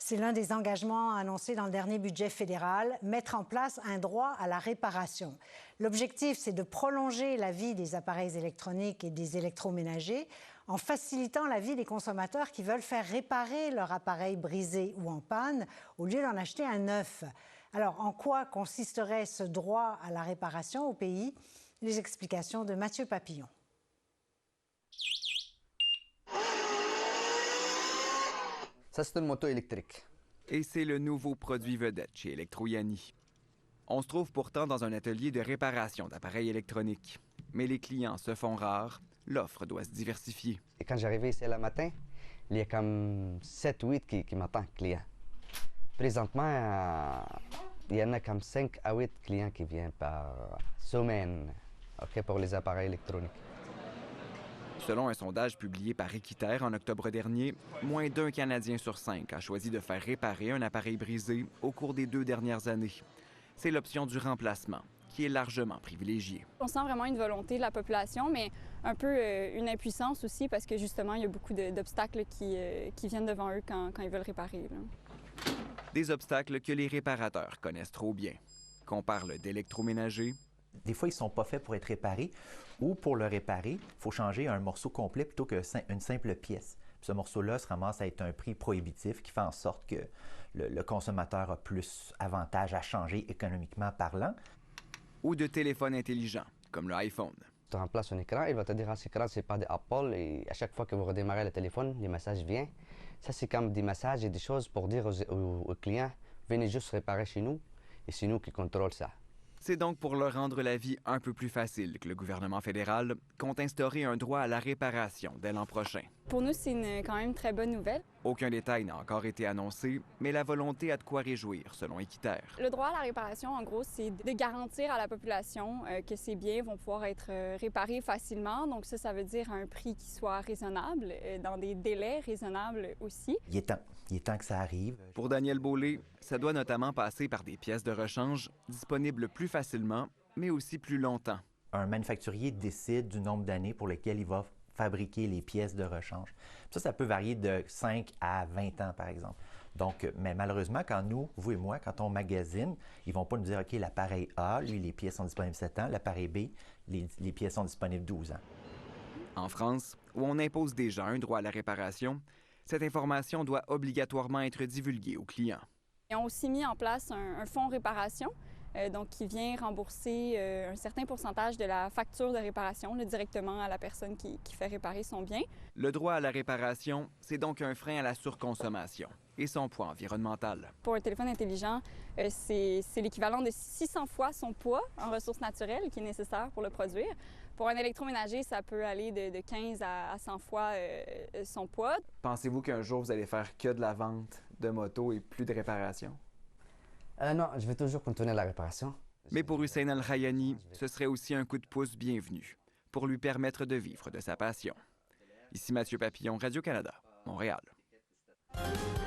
C'est l'un des engagements annoncés dans le dernier budget fédéral, mettre en place un droit à la réparation. L'objectif, c'est de prolonger la vie des appareils électroniques et des électroménagers en facilitant la vie des consommateurs qui veulent faire réparer leur appareil brisé ou en panne au lieu d'en acheter un neuf. Alors, en quoi consisterait ce droit à la réparation au pays? Les explications de Mathieu Papillon. Ça, c'est une moto électrique. Et c'est le nouveau produit vedette chez Electroyani. On se trouve pourtant dans un atelier de réparation d'appareils électroniques. Mais les clients se font rares, l'offre doit se diversifier. Et quand j'arrivais ici le matin, il y a comme 7 ou 8 qui m'attendent, clients. Présentement, il y en a comme 5 à 8 clients qui viennent par semaine, pour les appareils électroniques. Selon un sondage publié par Équiterre en octobre dernier, moins d'un Canadien sur 5 a choisi de faire réparer un appareil brisé au cours des 2 dernières années. C'est l'option du remplacement, qui est largement privilégiée. On sent vraiment une volonté de la population, mais un peu une impuissance aussi, parce que justement, il y a beaucoup d'obstacles qui viennent devant eux quand ils veulent réparer. Là. Des obstacles que les réparateurs connaissent trop bien. Qu'on parle d'électroménager. Des fois, ils ne sont pas faits pour être réparés, ou pour le réparer, il faut changer un morceau complet plutôt qu'une simple pièce. Puis ce morceau-là se ramasse à être un prix prohibitif qui fait en sorte que le consommateur a plus avantage à changer économiquement parlant. Ou de téléphones intelligents, comme le iPhone. Tu remplaces un écran, il va te dire que cet écran, c'est pas d'Apple, et à chaque fois que vous redémarrez le téléphone, les messages viennent. Ça, c'est comme des messages et des choses pour dire aux clients, venez juste réparer chez nous, et c'est nous qui contrôlons ça. C'est donc pour leur rendre la vie un peu plus facile que le gouvernement fédéral compte instaurer un droit à la réparation dès l'an prochain. Pour nous, c'est quand même une très bonne nouvelle. Aucun détail n'a encore été annoncé, mais la volonté a de quoi réjouir, selon Équiterre. Le droit à la réparation, en gros, c'est de garantir à la population que ces biens vont pouvoir être réparés facilement. Donc ça veut dire à un prix qui soit raisonnable, dans des délais raisonnables aussi. Il est temps que ça arrive. Pour Daniel Beaulé, ça doit notamment passer par des pièces de rechange disponibles plus facilement, mais aussi plus longtemps. Un manufacturier décide du nombre d'années pour lesquelles il va fabriquer les pièces de rechange. Ça peut varier de 5 à 20 ans, par exemple. Donc, mais malheureusement, quand nous, vous et moi, quand on magasine, ils ne vont pas nous dire, OK, l'appareil A, lui, les pièces sont disponibles 7 ans, l'appareil B, les pièces sont disponibles 12 ans. En France, où on impose déjà un droit à la réparation, cette information doit obligatoirement être divulguée aux clients. Ils ont aussi mis en place un fonds réparation, donc qui vient rembourser un certain pourcentage de la facture de réparation directement à la personne qui fait réparer son bien. Le droit à la réparation, c'est donc un frein à la surconsommation et son poids environnemental. Pour un téléphone intelligent, c'est l'équivalent de 600 fois son poids en ressources naturelles qui est nécessaire pour le produire. Pour un électroménager, ça peut aller de 15 à 100 fois son poids. Pensez-vous qu'un jour, vous allez faire que de la vente de motos et plus de réparation? Non, je vais toujours continuer la réparation. Mais pour Hussein Al-Rayani, ce serait aussi un coup de pouce bienvenu pour lui permettre de vivre de sa passion. Ici Mathieu Papillon, Radio-Canada, Montréal.